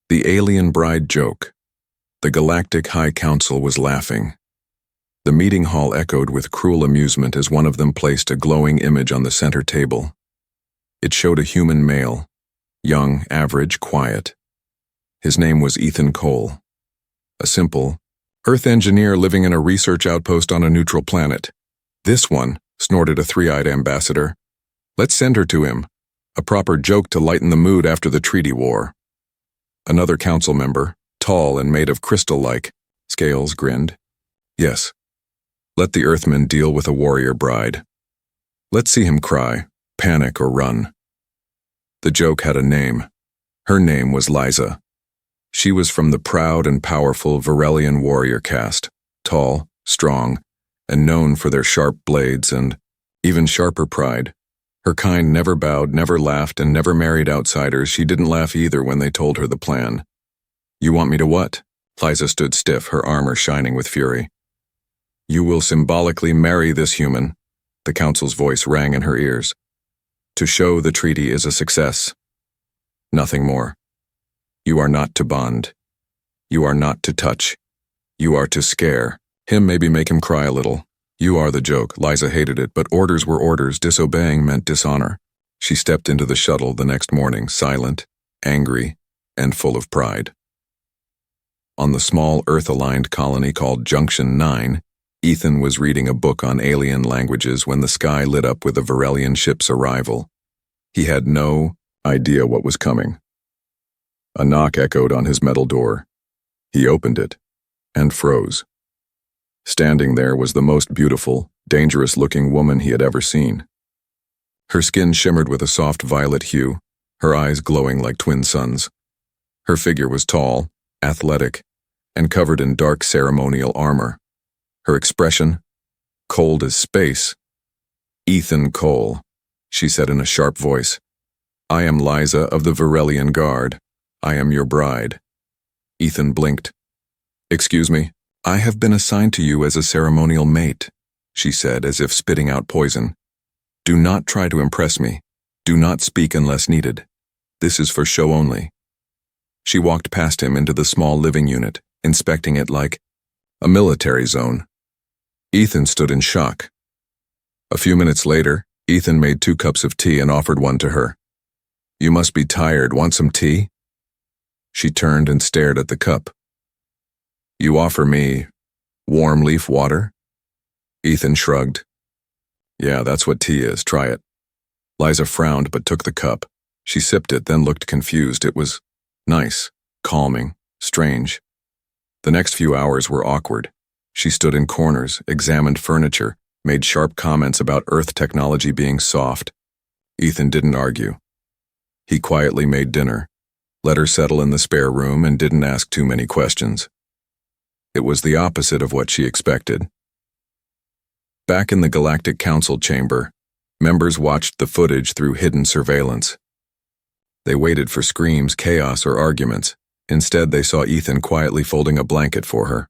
The alien bride joke. The Galactic High Council was laughing. The meeting hall echoed with cruel amusement as one of them placed a glowing image on the center table. It showed a human male, young, average, quiet. His name was Ethan Cole. A simple, Earth engineer living in a research outpost on a neutral planet. "This one," snorted a three-eyed ambassador. "Let's send her to him. A proper joke to lighten the mood after the treaty war." Another council member, tall and made of crystal-like scales, grinned. "Yes. Let the Earthman deal with a warrior bride. Let's see him cry, panic, or run." The joke had a name. Her name was Liza. She was from the proud and powerful Varelian warrior caste, tall, strong, and known for their sharp blades and even sharper pride. Her kind never bowed, never laughed, and never married outsiders. She didn't laugh either when they told her the plan. "You want me to what?" Liza stood stiff, her armor shining with fury. "You will symbolically marry this human," the council's voice rang in her ears, "to show the treaty is a success. Nothing more. You are not to bond. You are not to touch. You are to scare him, maybe make him cry a little. You are the joke." Liza hated it, but orders were orders. Disobeying meant dishonor. She stepped into the shuttle the next morning, silent, angry, and full of pride. On the small Earth-aligned colony called Junction 9, Ethan was reading a book on alien languages when the sky lit up with a Varelian ship's arrival. He had no idea what was coming. A knock echoed on his metal door. He opened it and froze. Standing there was the most beautiful, dangerous-looking woman he had ever seen. Her skin shimmered with a soft violet hue, her eyes glowing like twin suns. Her figure was tall, athletic, and covered in dark ceremonial armor. Her expression, cold as space. "Ethan Cole," she said in a sharp voice. "I am Liza of the Varelian Guard. I am your bride." Ethan blinked. "Excuse me, I have been assigned to you as a ceremonial mate," she said, as if spitting out poison. "Do not try to impress me. Do not speak unless needed. This is for show only." She walked past him into the small living unit, inspecting it like a military zone. Ethan stood in shock. A few minutes later, Ethan made 2 cups of tea and offered one to her. "You must be tired. Want some tea?" She turned and stared at the cup. "You offer me warm leaf water?" Ethan shrugged. "Yeah, that's what tea is. Try it." Liza frowned but took the cup. She sipped it, then looked confused. It was nice, calming, strange. The next few hours were awkward. She stood in corners, examined furniture, made sharp comments about Earth technology being soft. Ethan didn't argue. He quietly made dinner, let her settle in the spare room, and didn't ask too many questions. It was the opposite of what she expected. Back in the Galactic Council chamber, members watched the footage through hidden surveillance. They waited for screams, chaos, or arguments. Instead, they saw Ethan quietly folding a blanket for her,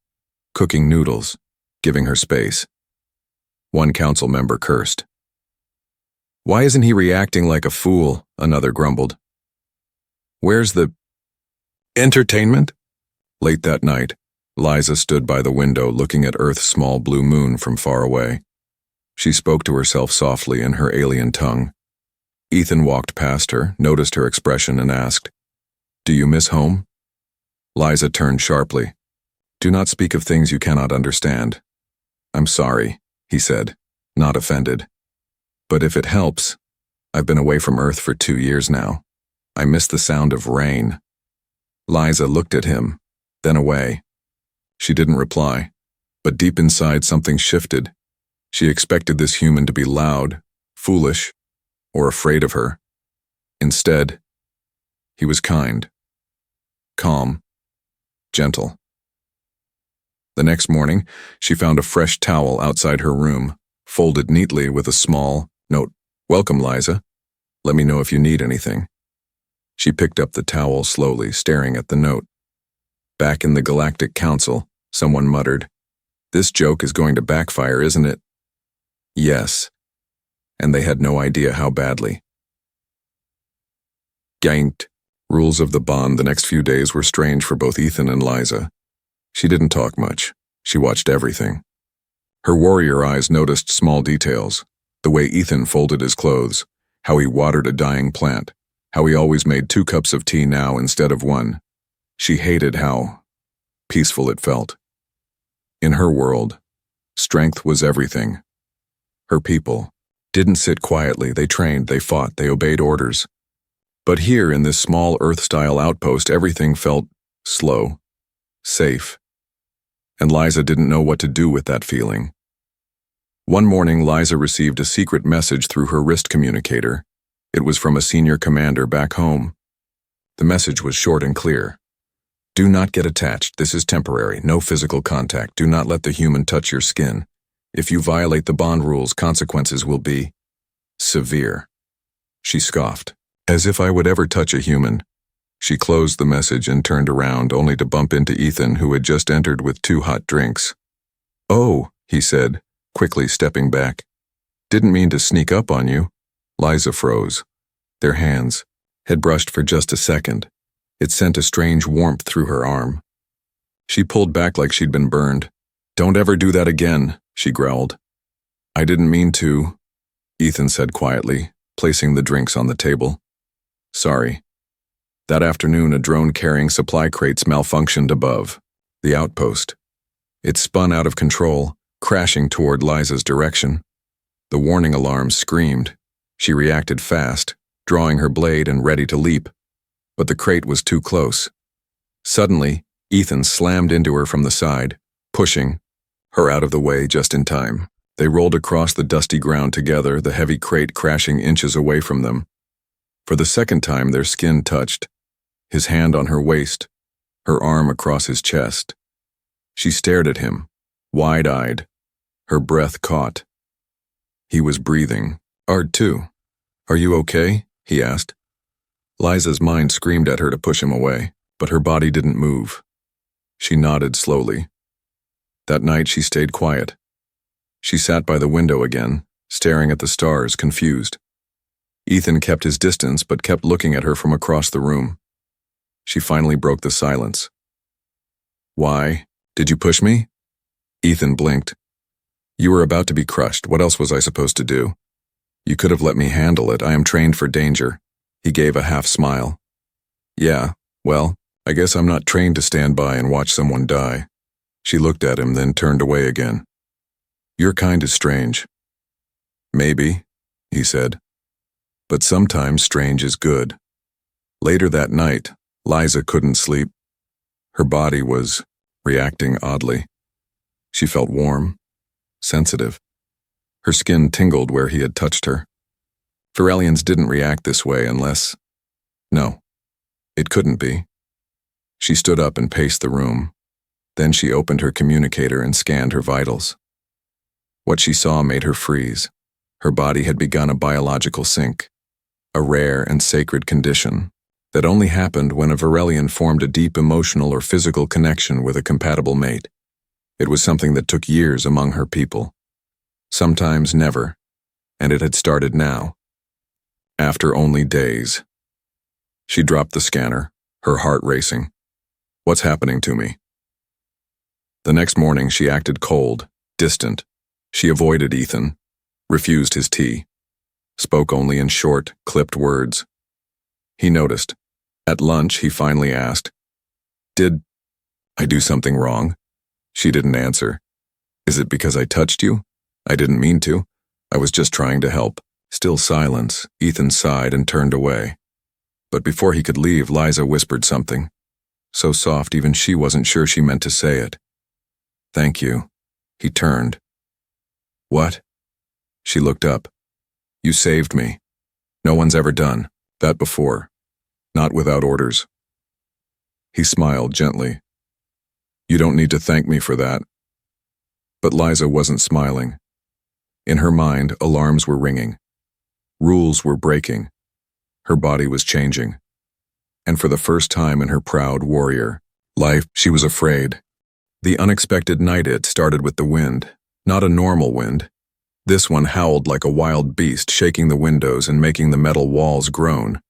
cooking noodles, giving her space. One council member cursed. "Why isn't he reacting like a fool?" another grumbled. "Where's the entertainment?" Late that night, Liza stood by the window looking at Earth's small blue moon from far away. She spoke to herself softly in her alien tongue. Ethan walked past her, noticed her expression, and asked, "Do you miss home?" Liza turned sharply. "Do not speak of things you cannot understand." "I'm sorry," he said, not offended. "But if it helps, I've been away from Earth for 2 years now. I miss the sound of rain." Liza looked at him, then away. She didn't reply, but deep inside something shifted. She expected this human to be loud, foolish, or afraid of her. Instead, he was kind, calm, gentle. The next morning, she found a fresh towel outside her room, folded neatly with a small note. "Welcome, Liza. Let me know if you need anything." She picked up the towel slowly, staring at the note. Back in the Galactic Council, someone muttered, "This joke is going to backfire, isn't it?" Yes, and they had no idea how badly. Ganked. Rules of the bond. The next few days were strange for both Ethan and Liza. She didn't talk much. She watched everything. Her warrior eyes noticed small details. The way Ethan folded his clothes, how he watered a dying plant, how he always made 2 cups of tea now instead of 1. She hated how peaceful it felt. In her world, strength was everything. Her people didn't sit quietly. They trained, they fought, they obeyed orders. But here in this small Earth-style outpost, everything felt slow, safe. And Liza didn't know what to do with that feeling. One morning, Liza received a secret message through her wrist communicator. It was from a senior commander back home. The message was short and clear. Do not get attached. This is temporary. No physical contact. Do not let the human touch your skin. If you violate the bond rules, consequences will be severe. She scoffed. As if I would ever touch a human. She closed the message and turned around, only to bump into Ethan, who had just entered with 2 hot drinks. Oh, he said, quickly stepping back. Didn't mean to sneak up on you. Liza froze. Their hands had brushed for just a second. It sent a strange warmth through her arm. She pulled back like she'd been burned. Don't ever do that again, she growled. I didn't mean to, Ethan said quietly, placing the drinks on the table. Sorry. That afternoon, a drone carrying supply crates malfunctioned above the outpost. It spun out of control, crashing toward Liza's direction. The warning alarm screamed. She reacted fast, drawing her blade and ready to leap. But the crate was too close. Suddenly, Ethan slammed into her from the side, pushing her out of the way just in time. They rolled across the dusty ground together, the heavy crate crashing inches away from them. For the second time, their skin touched, his hand on her waist, her arm across his chest. She stared at him, wide-eyed, her breath caught. He was breathing hard too. Are you okay? He asked. Liza's mind screamed at her to push him away, but her body didn't move. She nodded slowly. That night she stayed quiet. She sat by the window again, staring at the stars, confused. Ethan kept his distance but kept looking at her from across the room. She finally broke the silence. Why? Did you push me? Ethan blinked. You were about to be crushed. What else was I supposed to do? You could have let me handle it. I am trained for danger. He gave a half smile. Yeah, well, I guess I'm not trained to stand by and watch someone die. She looked at him, then turned away again. Your kind is strange. Maybe, he said. But sometimes strange is good. Later that night, Liza couldn't sleep. Her body was reacting oddly. She felt warm, sensitive. Her skin tingled where he had touched her. Virelians didn't react this way unless... No, it couldn't be. She stood up and paced the room. Then she opened her communicator and scanned her vitals. What she saw made her freeze. Her body had begun a biological sync, a rare and sacred condition that only happened when a Virelian formed a deep emotional or physical connection with a compatible mate. It was something that took years among her people. Sometimes never, and it had started now. After only days. She dropped the scanner, her heart racing. What's happening to me? The next morning she acted cold, distant. She avoided Ethan, refused his tea, spoke only in short, clipped words. He noticed. At lunch, he finally asked, Did I do something wrong? She didn't answer. Is it because I touched you? I didn't mean to. I was just trying to help. Still silence. Ethan sighed and turned away. But before he could leave, Liza whispered something. So soft even she wasn't sure she meant to say it. Thank you. He turned. What? She looked up. You saved me. No one's ever done that before. Not without orders. He smiled gently. You don't need to thank me for that. But Liza wasn't smiling. In her mind, alarms were ringing. Rules were breaking. Her body was changing. And for the first time in her proud warrior life, she was afraid. The unexpected night it started with the wind. Not a normal wind. This one howled like a wild beast, shaking the windows and making the metal walls groan.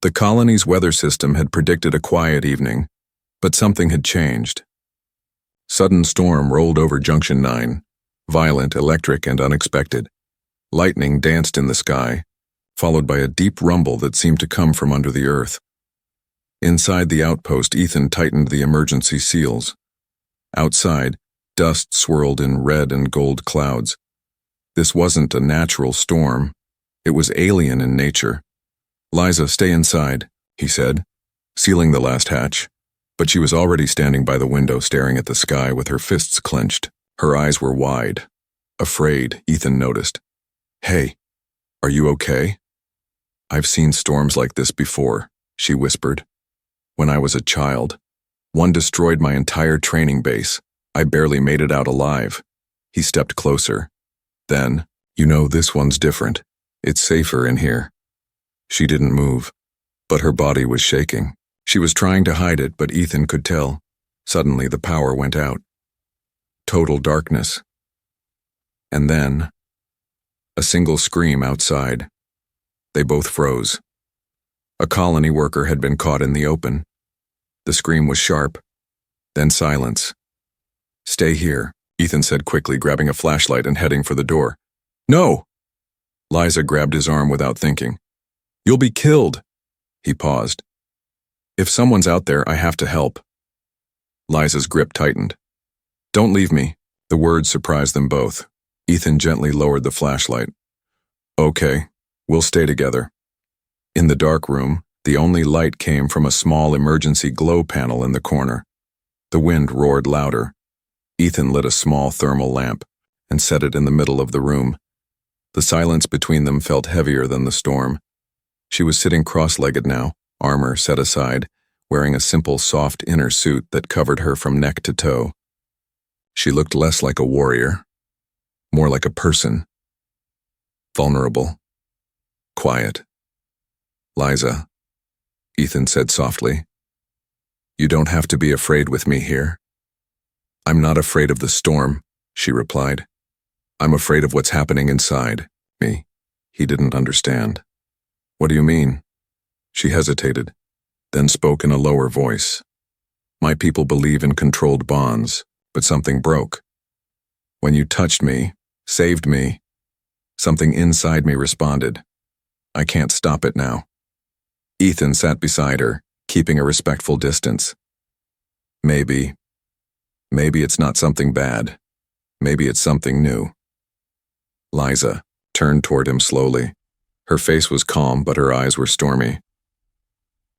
The colony's weather system had predicted a quiet evening, but something had changed. Sudden storm rolled over Junction 9, violent, electric, and unexpected. Lightning danced in the sky, followed by a deep rumble that seemed to come from under the earth. Inside the outpost, Ethan tightened the emergency seals. Outside, dust swirled in red and gold clouds. This wasn't a natural storm. It was alien in nature. "Liza, stay inside," he said, sealing the last hatch, but she was already standing by the window staring at the sky with her fists clenched. Her eyes were wide. Afraid, Ethan noticed. "Hey, are you okay?" "I've seen storms like this before," she whispered. "When I was a child. One destroyed my entire training base. I barely made it out alive." He stepped closer. Then, "You know, this one's different. It's safer in here." She didn't move, but her body was shaking. She was trying to hide it, but Ethan could tell. Suddenly, the power went out. Total darkness. And then, a single scream outside. They both froze. A colony worker had been caught in the open. The scream was sharp, then silence. "Stay here," Ethan said quickly, grabbing a flashlight and heading for the door. "No!" Liza grabbed his arm without thinking. "You'll be killed." He paused. "If someone's out there, I have to help." Liza's grip tightened. "Don't leave me." The words surprised them both. Ethan gently lowered the flashlight. "Okay, we'll stay together." In the dark room, the only light came from a small emergency glow panel in the corner. The wind roared louder. Ethan lit a small thermal lamp and set it in the middle of the room. The silence between them felt heavier than the storm. She was sitting cross-legged now, armor set aside, wearing a simple soft inner suit that covered her from neck to toe. She looked less like a warrior, more like a person. Vulnerable. Quiet. "Liza," Ethan said softly, "you don't have to be afraid with me here." "I'm not afraid of the storm," she replied. "I'm afraid of what's happening inside me." He didn't understand. "What do you mean?" She hesitated, then spoke in a lower voice. "My people believe in controlled bonds, but something broke. When you touched me, saved me, something inside me responded. I can't stop it now." Ethan sat beside her, keeping a respectful distance. Maybe it's not something bad. Maybe it's something new." Liza turned toward him slowly. Her face was calm, but her eyes were stormy.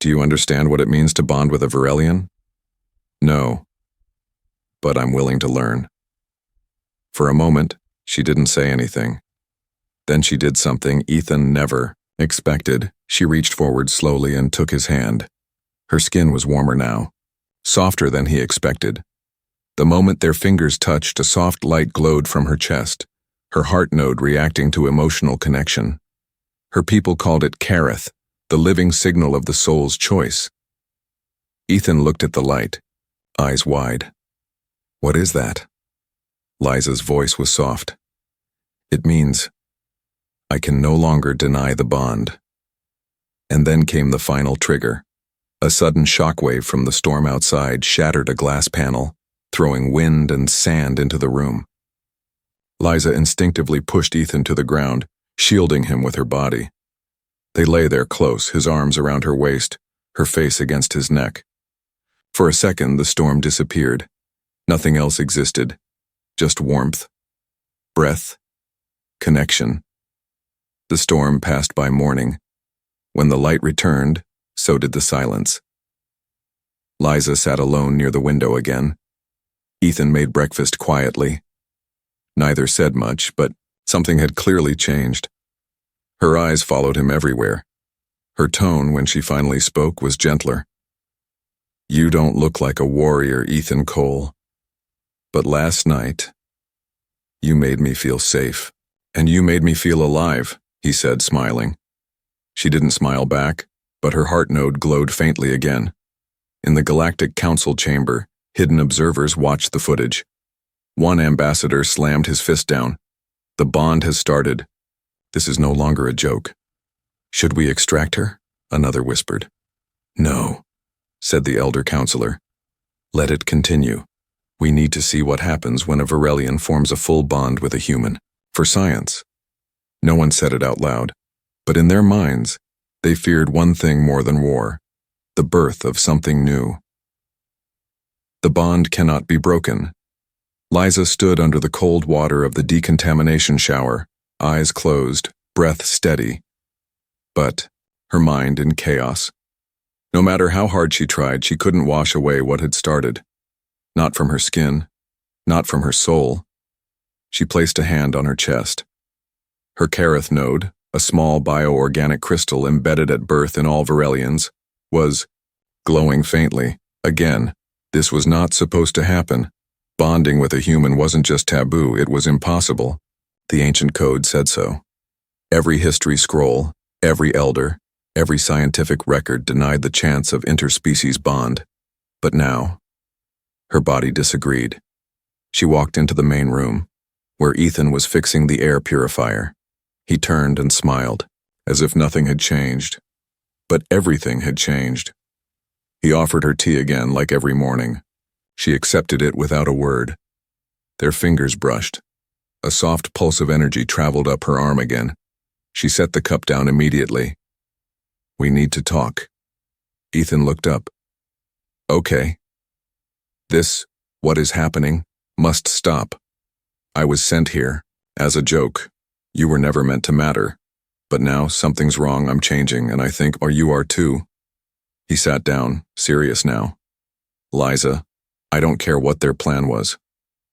"Do you understand what it means to bond with a Varelian?" "No. But I'm willing to learn." For a moment, she didn't say anything. Then she did something Ethan never expected. She reached forward slowly and took his hand. Her skin was warmer now, softer than he expected. The moment their fingers touched, a soft light glowed from her chest, her heart node reacting to emotional connection. Her people called it Kareth, the living signal of the soul's choice. Ethan looked at the light, eyes wide. "What is that?" Liza's voice was soft. "It means I can no longer deny the bond." And then came the final trigger. A sudden shockwave from the storm outside shattered a glass panel, throwing wind and sand into the room. Liza instinctively pushed Ethan to the ground, shielding him with her body. They lay there close, his arms around her waist, her face against his neck. For a second, the storm disappeared. Nothing else existed, just warmth, breath, connection. The storm passed by morning. When the light returned, so did the silence. Liza sat alone near the window again. Ethan made breakfast quietly. Neither said much, but something had clearly changed. Her eyes followed him everywhere. Her tone, when she finally spoke, was gentler. "You don't look like a warrior, Ethan Cole. But last night, you made me feel safe. And you made me feel alive," he said, smiling. She didn't smile back, but her heart node glowed faintly again. In the Galactic Council chamber, hidden observers watched the footage. One ambassador slammed his fist down. "The bond has started. This is no longer a joke." "Should we extract her?" another whispered. No, said the elder counselor. Let it continue. We need to see what happens when a Varelian forms a full bond with a human. For science. No one said it out loud, but in their minds, they feared one thing more than war, the birth of something new. The bond cannot be broken. Liza stood under the cold water of the decontamination shower, eyes closed, breath steady. But her mind in chaos. No matter how hard she tried, she couldn't wash away what had started. Not from her skin, not from her soul. She placed a hand on her chest. Her Kareth node, a small bioorganic crystal embedded at birth in all Varelians, was glowing faintly. Again, this was not supposed to happen. Bonding with a human wasn't just taboo, it was impossible. The ancient code said so. Every history scroll, every elder, every scientific record denied the chance of interspecies bond. But now, her body disagreed. She walked into the main room, where Ethan was fixing the air purifier. He turned and smiled, as if nothing had changed. But everything had changed. He offered her tea again like every morning. She accepted it without a word. Their fingers brushed. A soft pulse of energy traveled up her arm again. She set the cup down immediately. We need to talk. Ethan looked up. Okay. This, what is happening, must stop. I was sent here, as a joke. You were never meant to matter. But now something's wrong, I'm changing, and I think, or you are too. He sat down, serious now. Liza, I don't care what their plan was.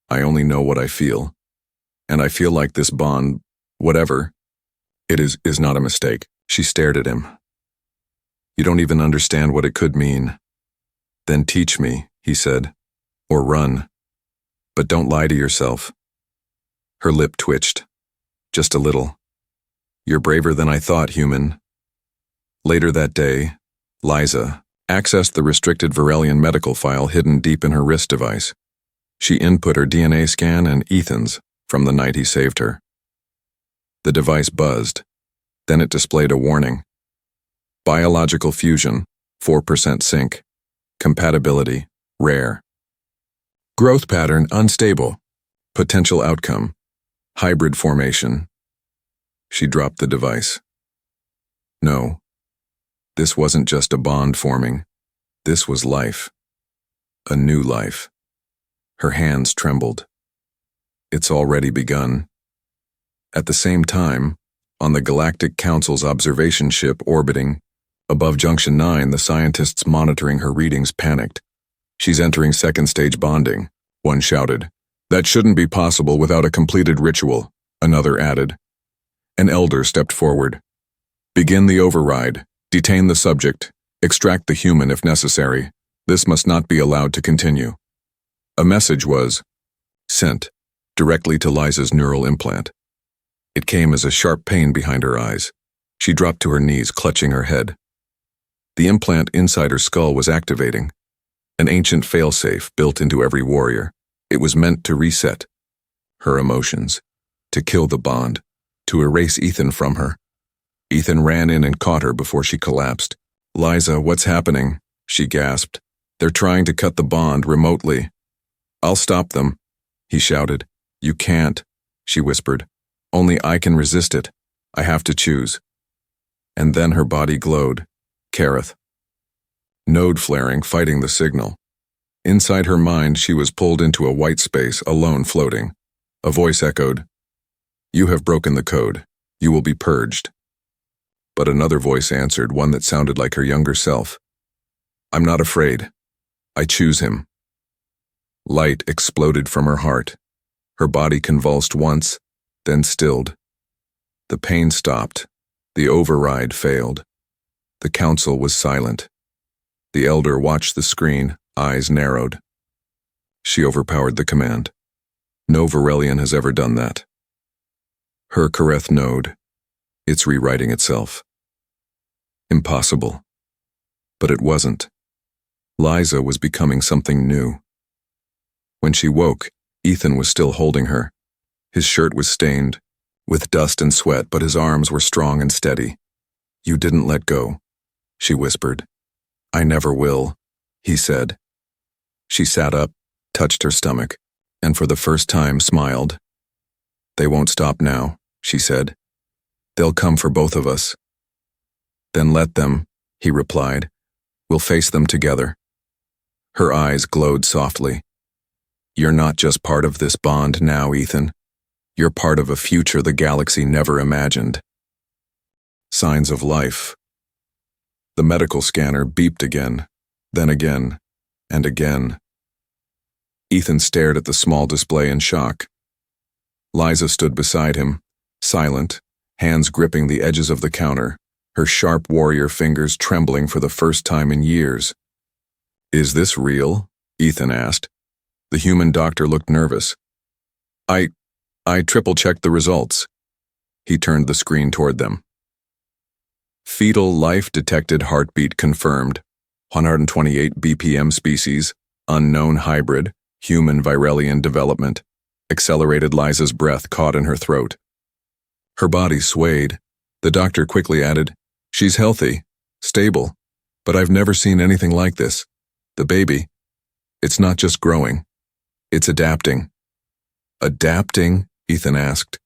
I only know what I feel. And I feel like this bond, whatever, it is not a mistake. She stared at him. You don't even understand what it could mean. Then teach me, he said, or run. But don't lie to yourself. Her lip twitched. Just a little. You're braver than I thought, human. Later that day, Liza accessed the restricted Varelian medical file hidden deep in her wrist device. She input her DNA scan and Ethan's from the night he saved her. The device buzzed. Then it displayed a warning. Biological fusion, 4% sync. Compatibility, rare. Growth pattern, unstable. Potential outcome, hybrid formation. She dropped the device. No, this wasn't just a bond forming. This was life. A new life. Her hands trembled. It's already begun. At the same time, on the Galactic Council's observation ship orbiting above Junction 9, the scientists monitoring her readings panicked. She's entering second-stage bonding, one shouted. That shouldn't be possible without a completed ritual, another added. An elder stepped forward. Begin the override, detain the subject, extract the human if necessary. This must not be allowed to continue. A message was sent directly to Liza's neural implant. It came as a sharp pain behind her eyes. She dropped to her knees, clutching her head. The implant inside her skull was activating, an ancient failsafe built into every warrior. It was meant to reset her emotions, to kill the bond, to erase Ethan from her. Ethan ran in and caught her before she collapsed. Liza, what's happening? She gasped. They're trying to cut the bond remotely. I'll stop them, he shouted. You can't, she whispered. Only I can resist it. I have to choose. And then her body glowed. Kareth. Node flaring, fighting the signal. Inside her mind, she was pulled into a white space, alone floating. A voice echoed, You have broken the code. You will be purged. But another voice answered, one that sounded like her younger self. I'm not afraid. I choose him. Light exploded from her heart. Her body convulsed once, then stilled. The pain stopped. The override failed. The council was silent. The elder watched the screen, eyes narrowed. She overpowered the command. No Varelian has ever done that. Her Kareth node. It's rewriting itself. Impossible. But it wasn't. Liza was becoming something new. When she woke, Ethan was still holding her. His shirt was stained, with dust and sweat, but his arms were strong and steady. You didn't let go. she whispered. I never will, he said. She sat up, touched her stomach, and for the first time smiled. They won't stop now, she said. They'll come for both of us. Then let them, he replied. We'll face them together. Her eyes glowed softly. You're not just part of this bond now, Ethan. You're part of a future the galaxy never imagined. Signs of life. The medical scanner beeped again, then again, and again. Ethan stared at the small display in shock. Liza stood beside him, silent, hands gripping the edges of the counter, her sharp warrior fingers trembling for the first time in years. Is this real? Ethan asked. The human doctor looked nervous. I triple-checked the results. He turned the screen toward them. Fetal life detected, heartbeat confirmed. 128 BPM species, unknown hybrid, human virelian development. Accelerated. Liza's breath caught in her throat. Her body swayed. The doctor quickly added, She's healthy, stable, but I've never seen anything like this. The baby, it's not just growing, it's adapting. Adapting? Ethan asked.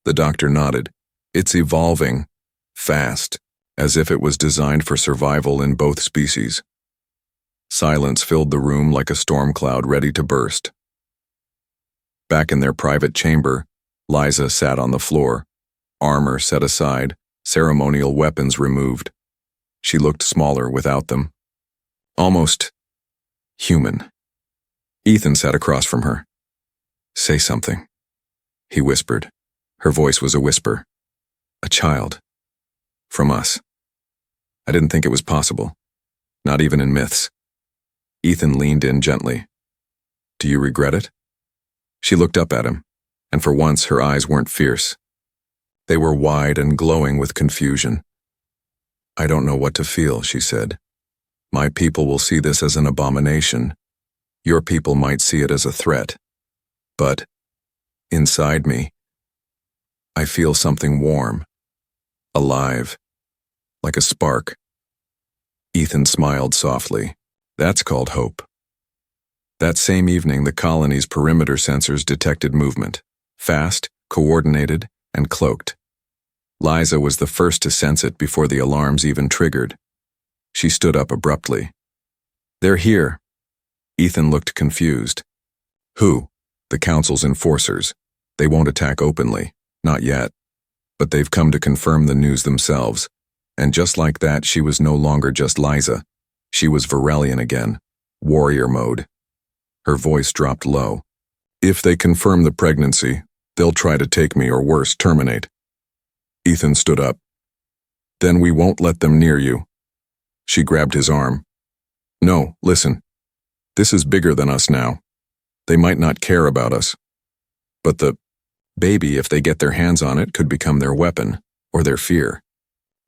The doctor nodded. It's evolving, fast, as if it was designed for survival in both species. Silence filled the room like a storm cloud ready to burst. Back in their private chamber, Liza sat on the floor, armor set aside, ceremonial weapons removed. She looked smaller without them. Almost human. Ethan sat across from her. Say something, he whispered. Her voice was a whisper. A child. From us. I didn't think it was possible. Not even in myths. Ethan leaned in gently. Do you regret it? She looked up at him, and for once her eyes weren't fierce. They were wide and glowing with confusion. I don't know what to feel, she said. My people will see this as an abomination. Your people might see it as a threat. But, inside me, I feel something warm, alive, like a spark. Ethan smiled softly. That's called hope. That same evening, the colony's perimeter sensors detected movement, fast, coordinated, and cloaked. Liza was the first to sense it before the alarms even triggered. She stood up abruptly. They're here. Ethan looked confused. Who? The Council's enforcers. They won't attack openly, not yet. But they've come to confirm the news themselves. And just like that, she was no longer just Liza. She was Virelian again, warrior mode. Her voice dropped low. If they confirm the pregnancy, they'll try to take me or worse, terminate. Ethan stood up. Then we won't let them near you. She grabbed his arm. No, listen. This is bigger than us now. They might not care about us. But the baby, if they get their hands on it, could become their weapon, or their fear.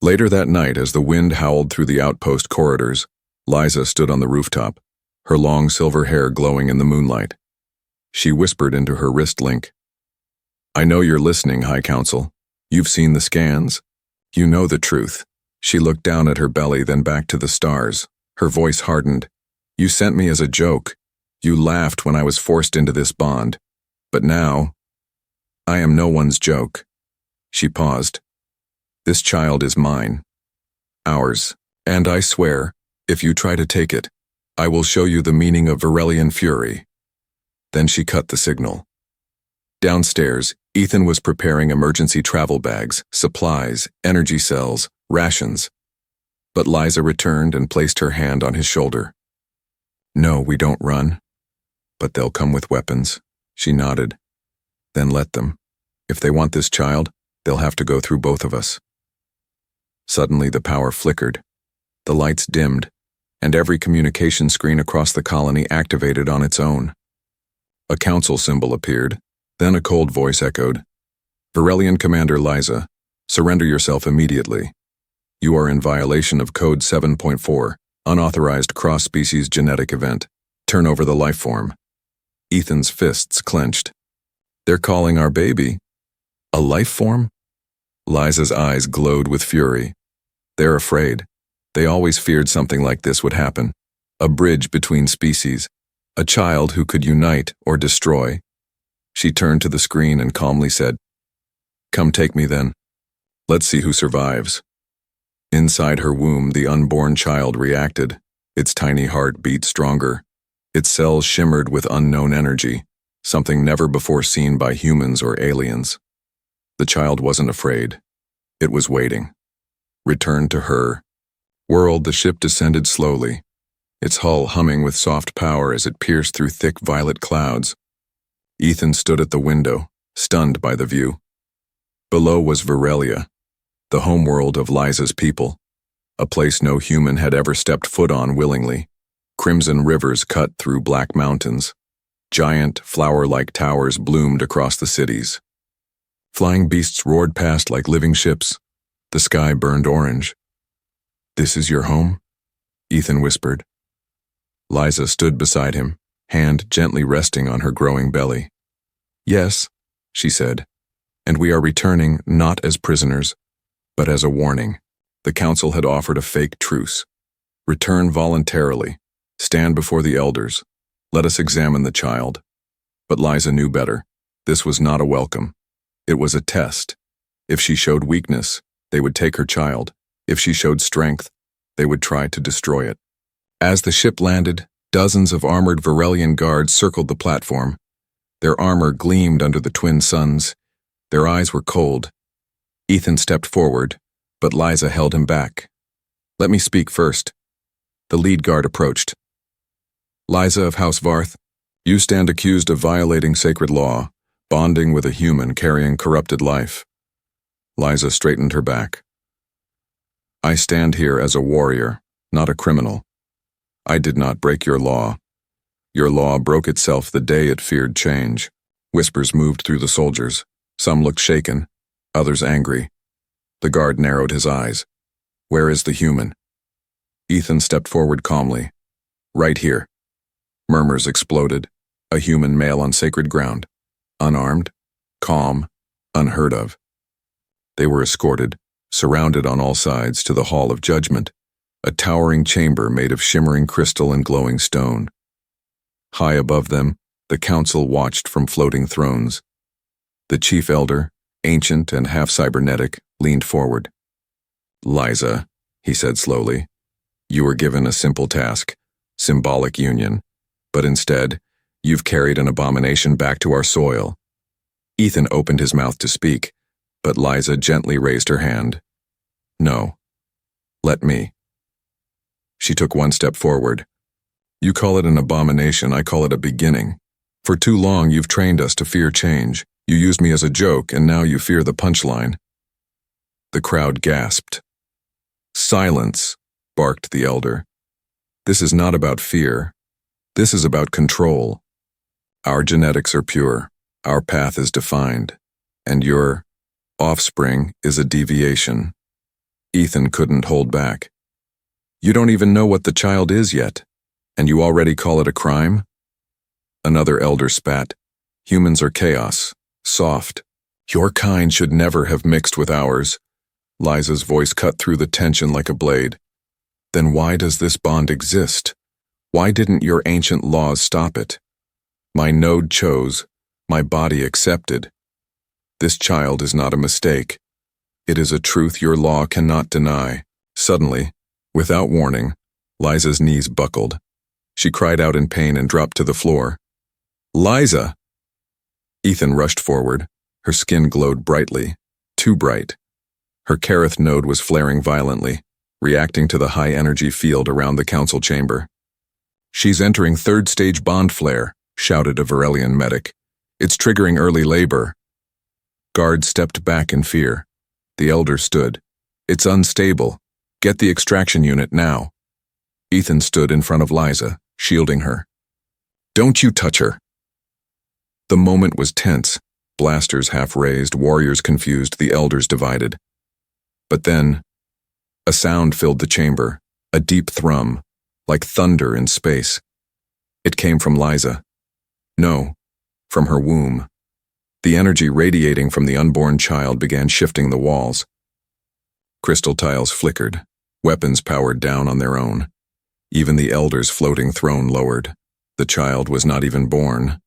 Later that night, as the wind howled through the outpost corridors, Liza stood on the rooftop, her long silver hair glowing in the moonlight. She whispered into her wrist link. I know you're listening, High Council. You've seen the scans. You know the truth. She looked down at her belly, then back to the stars. Her voice hardened. You sent me as a joke. You laughed when I was forced into this bond. But now, I am no one's joke. She paused. This child is mine. Ours. And I swear, if you try to take it, I will show you the meaning of Virelian fury. Then she cut the signal. Downstairs, Ethan was preparing emergency travel bags, supplies, energy cells, rations. But Liza returned and placed her hand on his shoulder. No, we don't run. But they'll come with weapons. She nodded. Then let them. If they want this child, they'll have to go through both of us. Suddenly the power flickered. The lights dimmed, and every communication screen across the colony activated on its own. A council symbol appeared, then a cold voice echoed. Virelian Commander Liza, surrender yourself immediately. You are in violation of Code 7.4, unauthorized cross-species genetic event. Turn over the life form. Ethan's fists clenched. They're calling our baby a life form? Liza's eyes glowed with fury. They're afraid. They always feared something like this would happen. A bridge between species. A child who could unite or destroy. She turned to the screen and calmly said, "Come take me then. Let's see who survives." Inside her womb, the unborn child reacted. Its tiny heart beat stronger. Its cells shimmered with unknown energy, something never before seen by humans or aliens. The child wasn't afraid. It was waiting. Returned to her world, the ship descended slowly, its hull humming with soft power as it pierced through thick violet clouds. Ethan stood at the window, stunned by the view. Below was Virelia, the homeworld of Liza's people, a place no human had ever stepped foot on willingly. Crimson rivers cut through black mountains. Giant, flower-like towers bloomed across the cities. Flying beasts roared past like living ships. The sky burned orange. "This is your home?" Ethan whispered. Liza stood beside him, hand gently resting on her growing belly. "Yes," she said, "and we are returning not as prisoners, but as a warning." The council had offered a fake truce. Return voluntarily. Stand before the elders. Let us examine the child. But Liza knew better. This was not a welcome. It was a test. If she showed weakness, they would take her child. If she showed strength, they would try to destroy it. As the ship landed, dozens of armored Virelian guards circled the platform. Their armor gleamed under the twin suns. Their eyes were cold. Ethan stepped forward, but Liza held him back. "Let me speak first." The lead guard approached. "Liza of House Varth, you stand accused of violating sacred law, bonding with a human carrying corrupted life." Liza straightened her back. "I stand here as a warrior, not a criminal. I did not break your law. Your law broke itself the day it feared change." Whispers moved through the soldiers. Some looked shaken, others angry. The guard narrowed his eyes. "Where is the human?" Ethan stepped forward calmly. "Right here." Murmurs exploded. A human male on sacred ground. Unarmed, calm, unheard of. They were escorted, surrounded on all sides, to the Hall of Judgment, a towering chamber made of shimmering crystal and glowing stone. High above them, the council watched from floating thrones. The chief elder, ancient and half-cybernetic, leaned forward. "Liza," he said slowly, "you were given a simple task, symbolic union, but instead, you've carried an abomination back to our soil." Ethan opened his mouth to speak, but Liza gently raised her hand. "No. Let me." She took one step forward. "You call it an abomination, I call it a beginning. For too long you've trained us to fear change. You used me as a joke, and now you fear the punchline." The crowd gasped. "Silence," barked the elder. "This is not about fear. This is about control. Our genetics are pure. Our path is defined. And your offspring is a deviation." Ethan couldn't hold back. "You don't even know what the child is yet, and you already call it a crime?" Another elder spat. "Humans are chaos, soft. Your kind should never have mixed with ours." Liza's voice cut through the tension like a blade. "Then why does this bond exist? Why didn't your ancient laws stop it? My node chose, my body accepted. This child is not a mistake. It is a truth your law cannot deny." Suddenly, without warning, Liza's knees buckled. She cried out in pain and dropped to the floor. "Liza!" Ethan rushed forward. Her skin glowed brightly, too bright. Her Kareth node was flaring violently, reacting to the high-energy field around the council chamber. "She's entering third-stage bond flare," shouted a Virelian medic. "It's triggering early labor." Guards stepped back in fear. The elder stood. "It's unstable. Get the extraction unit now." Ethan stood in front of Liza, shielding her. "Don't you touch her." The moment was tense. Blasters half raised, warriors confused, the elders divided. But then, a sound filled the chamber, a deep thrum, like thunder in space. It came from Liza. No, from her womb. The energy radiating from the unborn child began shifting the walls. Crystal tiles flickered. Weapons powered down on their own. Even the elder's floating throne lowered. The child was not even born,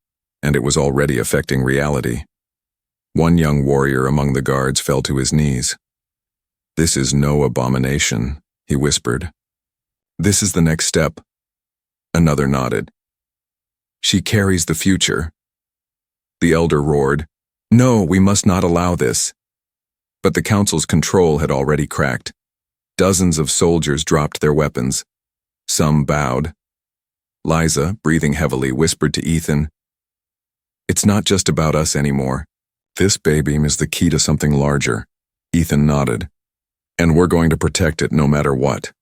and it was already affecting reality. One young warrior among the guards fell to his knees. "This is no abomination," he whispered. "This is the next step." Another nodded. "She carries the future." The elder roared, "No, we must not allow this." But the council's control had already cracked. Dozens of soldiers dropped their weapons. Some bowed. Liza, breathing heavily, whispered to Ethan, "It's not just about us anymore. This baby is the key to something larger." Ethan nodded. "And we're going to protect it no matter what."